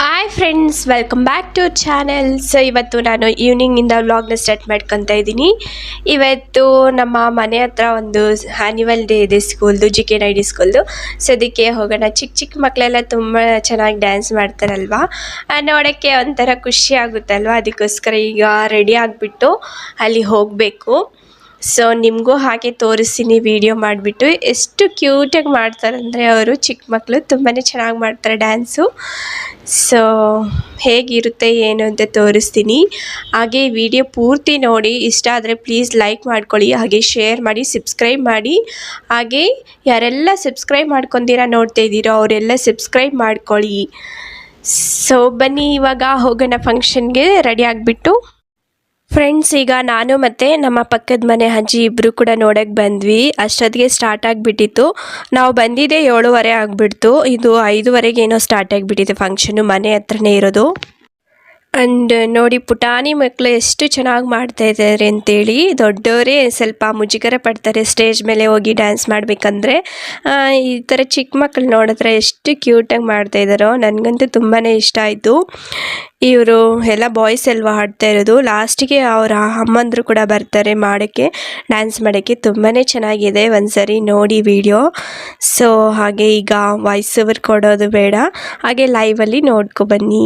Hi friends, welcome back to channel. So ಇವತ್ತು ನಾನು ಈವ್ನಿಂಗಿಂದ ವ್ಲಾಗ್ನ ಸ್ಟಾರ್ಟ್ ಮಾಡ್ಕೊತಾ ಇದ್ದೀನಿ. ಇವತ್ತು ನಮ್ಮ ಮನೆ ಹತ್ರ ಒಂದು ಆ್ಯನ್ಯುವಲ್ ಡೇ ಇದೆ ಸ್ಕೂಲ್ದು, JK ಸ್ಕೂಲ್ದು. ಸೊ ಅದಕ್ಕೆ ಹೋಗೋಣ. ಚಿಕ್ಕ ಚಿಕ್ಕ ಮಕ್ಕಳೆಲ್ಲ ತುಂಬ ಚೆನ್ನಾಗಿ ಡ್ಯಾನ್ಸ್ ಮಾಡ್ತಾರಲ್ವ, ನೋಡೋಕ್ಕೆ ಒಂಥರ ಖುಷಿ ಆಗುತ್ತಲ್ವ. ಅದಕ್ಕೋಸ್ಕರ ಈಗ ರೆಡಿ ಆಗಿಬಿಟ್ಟು ಅಲ್ಲಿ ಹೋಗಬೇಕು. ಸೊ ನಿಮಗೂ ಹಾಗೆ ತೋರಿಸ್ತೀನಿ ವಿಡಿಯೋ ಮಾಡಿಬಿಟ್ಟು. ಎಷ್ಟು ಕ್ಯೂಟಾಗಿ ಮಾಡ್ತಾರಂದರೆ ಅವರು ಚಿಕ್ಕ ಮಕ್ಕಳು ತುಂಬಾ ಚೆನ್ನಾಗಿ ಮಾಡ್ತಾರೆ ಡ್ಯಾನ್ಸು. ಸೊ ಹೇಗಿರುತ್ತೆ ಏನು ಅಂತ ತೋರಿಸ್ತೀನಿ. ಹಾಗೆ ವಿಡಿಯೋ ಪೂರ್ತಿ ನೋಡಿ, ಇಷ್ಟ ಆದರೆ ಪ್ಲೀಸ್ ಲೈಕ್ ಮಾಡ್ಕೊಳ್ಳಿ, ಹಾಗೆ ಶೇರ್ ಮಾಡಿ, ಸಬ್ಸ್ಕ್ರೈಬ್ ಮಾಡಿ. ಹಾಗೆ ಯಾರೆಲ್ಲ ಸಬ್ಸ್ಕ್ರೈಬ್ ಮಾಡ್ಕೊತೀರಾ ನೋಡ್ತಾ ಇದ್ದೀರೋ ಅವರೆಲ್ಲ ಸಬ್ಸ್ಕ್ರೈಬ್ ಮಾಡ್ಕೊಳ್ಳಿ. ಸೊ ಬನ್ನಿ ಇವಾಗ ಹೋಗೋಣ ಫಂಕ್ಷನ್ಗೆ ರೆಡಿ ಆಗಿಬಿಟ್ಟು. ಫ್ರೆಂಡ್ಸ್, ಈಗ ನಾನು ಮತ್ತು ನಮ್ಮ ಪಕ್ಕದ ಮನೆ ಅಜ್ಜಿ ಇಬ್ಬರು ಕೂಡ ನೋಡೋಕ್ಕೆ ಬಂದ್ವಿ. ಅಷ್ಟೊತ್ತಿಗೆ ಸ್ಟಾರ್ಟ್ ಆಗಿಬಿಟ್ಟಿತ್ತು. ನಾವು ಬಂದಿದ್ದೆ 7:30 ಆಗಿಬಿಡ್ತು. ಇದು 5:30 ಏನೋ ಸ್ಟಾರ್ಟ್ ಆಗಿಬಿಟ್ಟಿದೆ ಫಂಕ್ಷನು, ಮನೆ ಹತ್ರನೇ ಇರೋದು. ಆ್ಯಂಡ್ ನೋಡಿ ಪುಟಾಣಿ ಮಕ್ಕಳು ಎಷ್ಟು ಚೆನ್ನಾಗಿ ಮಾಡ್ತಾಯಿದ್ದಾರೆ ಅಂತೇಳಿ. ದೊಡ್ಡವರೇ ಸ್ವಲ್ಪ ಮುಜುಗರ ಪಡ್ತಾರೆ ಸ್ಟೇಜ್ ಮೇಲೆ ಹೋಗಿ ಡ್ಯಾನ್ಸ್ ಮಾಡಬೇಕಂದ್ರೆ. ಈ ಥರ ಚಿಕ್ಕ ಮಕ್ಕಳು ನೋಡಿದ್ರೆ ಎಷ್ಟು ಕ್ಯೂಟಾಗಿ ಮಾಡ್ತಾಯಿದ್ದಾರೋ, ನನಗಂತೂ ತುಂಬಾ ಇಷ್ಟ ಆಯಿತು. ಇವರು ಎಲ್ಲ ಬಾಯ್ಸ್ ಅಲ್ವಾ ಹಾಡ್ತಾ ಇರೋದು. ಲಾಸ್ಟಿಗೆ ಅವರ ಅಮ್ಮಂದರು ಕೂಡ ಬರ್ತಾರೆ ಮಾಡೋಕ್ಕೆ, ಡ್ಯಾನ್ಸ್ ಮಾಡೋಕ್ಕೆ. ತುಂಬಾ ಚೆನ್ನಾಗಿದೆ, ಒಂದ್ಸರಿ ನೋಡಿ ವಿಡಿಯೋ. ಸೊ ಹಾಗೆ ಈಗ ವಾಯ್ಸ್ ಓವರ್ ಕೊಡೋದು ಬೇಡ, ಹಾಗೆ ಲೈವಲ್ಲಿ ನೋಡ್ಕೊ ಬನ್ನಿ.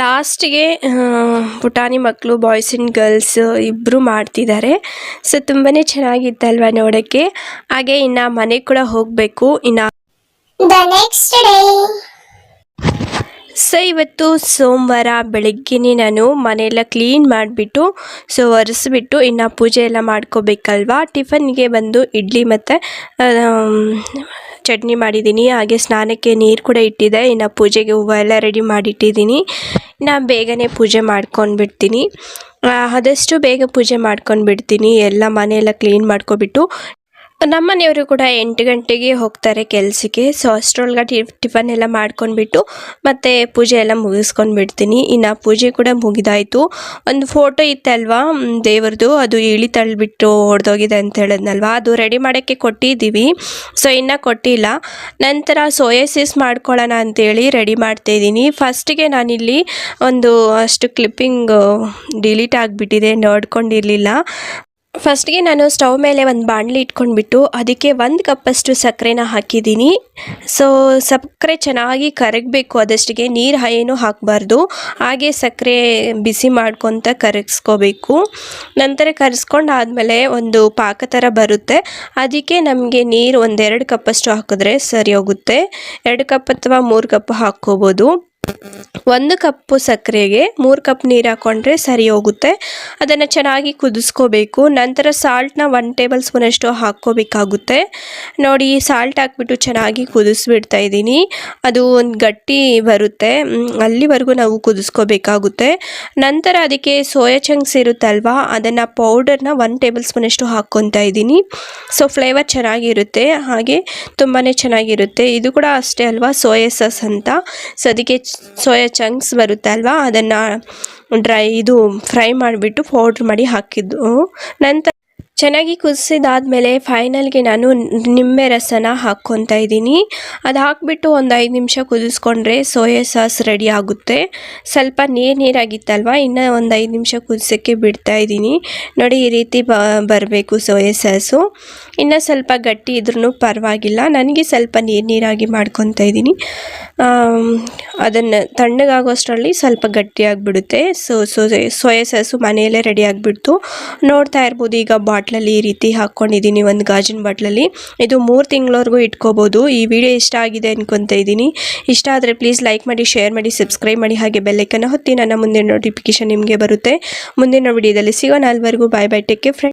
ಲಾಸ್ಟಿಗೆ ಪುಟಾಣಿ ಮಕ್ಕಳು ಬಾಯ್ಸ್ ಆ್ಯಂಡ್ ಗರ್ಲ್ಸ್ ಇಬ್ಬರು ಮಾಡ್ತಿದ್ದಾರೆ. ಸೊ ತುಂಬಾ ಚೆನ್ನಾಗಿತ್ತಲ್ವ ನೋಡೋಕ್ಕೆ. ಹಾಗೆ ಇನ್ನು ಮನೆಗೆ ಕೂಡ ಹೋಗಬೇಕು. ಇನ್ನು ಸೊ ಇವತ್ತು ಸೋಮವಾರ ಬೆಳಗ್ಗೆನೇ ನಾನು ಮನೆಯೆಲ್ಲ ಕ್ಲೀನ್ ಮಾಡಿಬಿಟ್ಟು ಒರೆಸ್ಬಿಟ್ಟು ಇನ್ನು ಪೂಜೆ ಎಲ್ಲ ಮಾಡ್ಕೋಬೇಕಲ್ವ. ಟಿಫನ್ಗೆ ಬಂದು ಇಡ್ಲಿ ಮತ್ತು ಚಟ್ನಿ ಮಾಡಿದ್ದೀನಿ. ಹಾಗೆ ಸ್ನಾನಕ್ಕೆ ನೀರು ಕೂಡ ಇಟ್ಟಿದ್ದೆ. ಇನ್ನು ಪೂಜೆಗೆ ಹೂವು ಎಲ್ಲ ರೆಡಿ ಮಾಡಿಟ್ಟಿದ್ದೀನಿ. ನಾನು ಬೇಗನೆ ಪೂಜೆ ಮಾಡ್ಕೊಂಡ್ಬಿಡ್ತೀನಿ. ಆದಷ್ಟು ಬೇಗ ಪೂಜೆ ಮಾಡ್ಕೊಂಡ್ಬಿಡ್ತೀನಿ. ಎಲ್ಲ ಮನೆಯೆಲ್ಲ ಕ್ಲೀನ್ ಮಾಡ್ಕೊಬಿಟ್ಟು ನಮ್ಮ ಮನೆಯವರು ಕೂಡ 8 ಗಂಟೆಗೆ ಹೋಗ್ತಾರೆ ಕೆಲಸಕ್ಕೆ. ಸೊ ಅಷ್ಟರೊಳಗೆ ಟಿಫನ್ ಎಲ್ಲ ಮಾಡ್ಕೊಂಡ್ಬಿಟ್ಟು ಮತ್ತು ಪೂಜೆ ಎಲ್ಲ ಮುಗಿಸ್ಕೊಂಡು ಬಿಡ್ತೀನಿ. ಇನ್ನು ಪೂಜೆ ಕೂಡ ಮುಗಿದಾಯಿತು. ಒಂದು ಫೋಟೋ ಇತ್ತಲ್ವ ದೇವ್ರದ್ದು, ಅದು ಇಳಿ ತಳ್ಳಿಬಿಟ್ಟು ಹೊಡೆದೋಗಿದೆ ಅಂತ ಹೇಳಿದ್ನಲ್ವ, ಅದು ರೆಡಿ ಮಾಡೋಕ್ಕೆ ಕೊಟ್ಟಿದ್ದೀವಿ. ಸೊ ಇನ್ನೂ ಕೊಟ್ಟಿಲ್ಲ. ನಂತರ ಸೋಯಾ ಸಾಸ್ ಮಾಡ್ಕೊಳ್ಳೋಣ ಅಂತೇಳಿ ರೆಡಿ ಮಾಡ್ತಾಯಿದ್ದೀನಿ. ಫಸ್ಟಿಗೆ ನಾನಿಲ್ಲಿ ಒಂದು ಅಷ್ಟು ಕ್ಲಿಪ್ಪಿಂಗ್ ಡಿಲೀಟ್ ಆಗಿಬಿಟ್ಟಿದೆ, ನೋಡ್ಕೊಂಡಿರಲಿಲ್ಲ. ಫಸ್ಟ್ಗೆ ನಾನು ಸ್ಟವ್ ಮೇಲೆ ಒಂದು ಬಾಣಲಿ ಇಟ್ಕೊಂಡ್ಬಿಟ್ಟು ಅದಕ್ಕೆ 1 ಕಪ್ಪಷ್ಟು ಸಕ್ಕರೆನ ಹಾಕಿದ್ದೀನಿ. ಸೊ ಸಕ್ಕರೆ ಚೆನ್ನಾಗಿ ಕರಗಬೇಕು, ಅದಷ್ಟಿಗೆ ನೀರು ಏನು ಹಾಕಬಾರ್ದು. ಹಾಗೆ ಸಕ್ಕರೆ ಬಿಸಿ ಮಾಡ್ಕೊತ ಕರಗಿಸ್ಕೋಬೇಕು. ನಂತರ ಕರಗಿಸ್ಕೊಂಡು ಆದಮೇಲೆ ಒಂದು ಪಾಕ ಥರ ಬರುತ್ತೆ. ಅದಕ್ಕೆ ನಮಗೆ ನೀರು 1-2 ಕಪ್ಪಷ್ಟು ಹಾಕಿದ್ರೆ ಸರಿ ಹೋಗುತ್ತೆ. 2 ಕಪ್ ಅಥವಾ 3 ಕಪ್ ಹಾಕ್ಕೋಬೋದು. 1 ಕಪ್ಪು ಸಕ್ಕರೆಗೆ 3 ಕಪ್ ನೀರು ಹಾಕ್ಕೊಂಡ್ರೆ ಸರಿ ಹೋಗುತ್ತೆ. ಅದನ್ನು ಚೆನ್ನಾಗಿ ಕುದಿಸ್ಕೋಬೇಕು. ನಂತರ ಸಾಲ್ಟ್ನ 1 ಟೇಬಲ್ ಸ್ಪೂನಷ್ಟು ಹಾಕ್ಕೋಬೇಕಾಗುತ್ತೆ. ನೋಡಿ, ಸಾಲ್ಟ್ ಹಾಕ್ಬಿಟ್ಟು ಚೆನ್ನಾಗಿ ಕುದಿಸ್ಬಿಡ್ತಾ ಇದ್ದೀನಿ. ಅದು ಒಂದು ಗಟ್ಟಿ ಬರುತ್ತೆ, ಅಲ್ಲಿವರೆಗೂ ನಾವು ಕುದಿಸ್ಕೋಬೇಕಾಗುತ್ತೆ. ನಂತರ ಅದಕ್ಕೆ ಸೋಯಾ ಚಂಕ್ಸ್ ಇರುತ್ತಲ್ವ, ಅದನ್ನು ಪೌಡರ್ನ 1 ಟೇಬಲ್ ಸ್ಪೂನಷ್ಟು ಹಾಕ್ಕೊತಾ ಇದ್ದೀನಿ. ಸೊ ಫ್ಲೇವರ್ ಚೆನ್ನಾಗಿರುತ್ತೆ, ಹಾಗೆ ತುಂಬಾ ಚೆನ್ನಾಗಿರುತ್ತೆ. ಇದು ಕೂಡ ಅಷ್ಟೇ ಅಲ್ವಾ, ಸೋಯಾ ಸಾಸ್ ಅಂತ. ಸೊ ಅದಕ್ಕೆ ಸೋಯಾ ಚಂಕ್ಸ್ ಬರುತ್ತೆ ಅಲ್ವಾ, ಅದನ್ನು ಫ್ರೈ ಮಾಡಿಬಿಟ್ಟು ಪೌಡ್ರ್ ಮಾಡಿ ಹಾಕಿದ್ದು. ನಂತರ ಚೆನ್ನಾಗಿ ಕುದಿಸಿದಾದ್ಮೇಲೆ ಫೈನಲ್ಗೆ ನಾನು ನಿಂಬೆ ರಸನ ಹಾಕ್ಕೊತಾ ಇದ್ದೀನಿ. ಅದು ಹಾಕಿಬಿಟ್ಟು ಒಂದು 5 ನಿಮಿಷ ಕುದಿಸ್ಕೊಂಡ್ರೆ ಸೋಯಾ ಸಾಸ್ ರೆಡಿ ಆಗುತ್ತೆ. ಸ್ವಲ್ಪ ನೀರಾಗಿತ್ತಲ್ವ, ಇನ್ನು ಒಂದು 5 ನಿಮಿಷ ಕುದಿಸೋಕ್ಕೆ ಬಿಡ್ತಾ ಇದ್ದೀನಿ. ನೋಡಿ, ಈ ರೀತಿ ಬರಬೇಕು ಸೋಯಾ ಸಾಸು. ಇನ್ನು ಸ್ವಲ್ಪ ಗಟ್ಟಿ ಇದ್ರೂ ಪರವಾಗಿಲ್ಲ. ನನಗೆ ಸ್ವಲ್ಪ ನೀರಾಗಿ ಮಾಡ್ಕೊತಾ ಇದ್ದೀನಿ. ಅದನ್ನು ತಣ್ಣಗಾಗೋಷ್ಟರಲ್ಲಿ ಸ್ವಲ್ಪ ಗಟ್ಟಿಯಾಗಿಬಿಡುತ್ತೆ. ಸೋಯಾ ಸಾಸು ಮನೆಯಲ್ಲೇ ರೆಡಿ ಆಗಿಬಿಡ್ತು. ನೋಡ್ತಾ ಇರ್ಬೋದು, ಈಗ ಬಾಟ್ಲಲ್ಲಿ ಈ ರೀತಿ ಹಾಕ್ಕೊಂಡಿದ್ದೀನಿ, ಒಂದು ಗಾಜಿನ ಬಾಟ್ಲಲ್ಲಿ. ಇದು 3 ತಿಂಗಳವರೆಗೂ ಇಟ್ಕೋಬೋದು. ಈ ವಿಡಿಯೋ ಇಷ್ಟ ಆಗಿದೆ ಅನ್ಕೊತಾ ಇದ್ದೀನಿ. ಇಷ್ಟ ಆದರೆ ಪ್ಲೀಸ್ ಲೈಕ್ ಮಾಡಿ, ಶೇರ್ ಮಾಡಿ, ಸಬ್ಸ್ಕ್ರೈಬ್ ಮಾಡಿ, ಹಾಗೆ ಬೆಲ್ಲೈಕನ್ನ ಹೊತ್ತಿ ನನ್ನ ಮುಂದಿನ ನೋಟಿಫಿಕೇಶನ್ ನಿಮಗೆ ಬರುತ್ತೆ. ಮುಂದಿನ ವಿಡಿಯೋದಲ್ಲಿ ಸಿಗೋಣ. ಅಲ್ಲಿವರೆಗೂ ಬಾಯ್ ಬಾಯ್, ಟೇಕ್ ಕೇರ್ ಫ್ರೆಂಡ್ಸ್.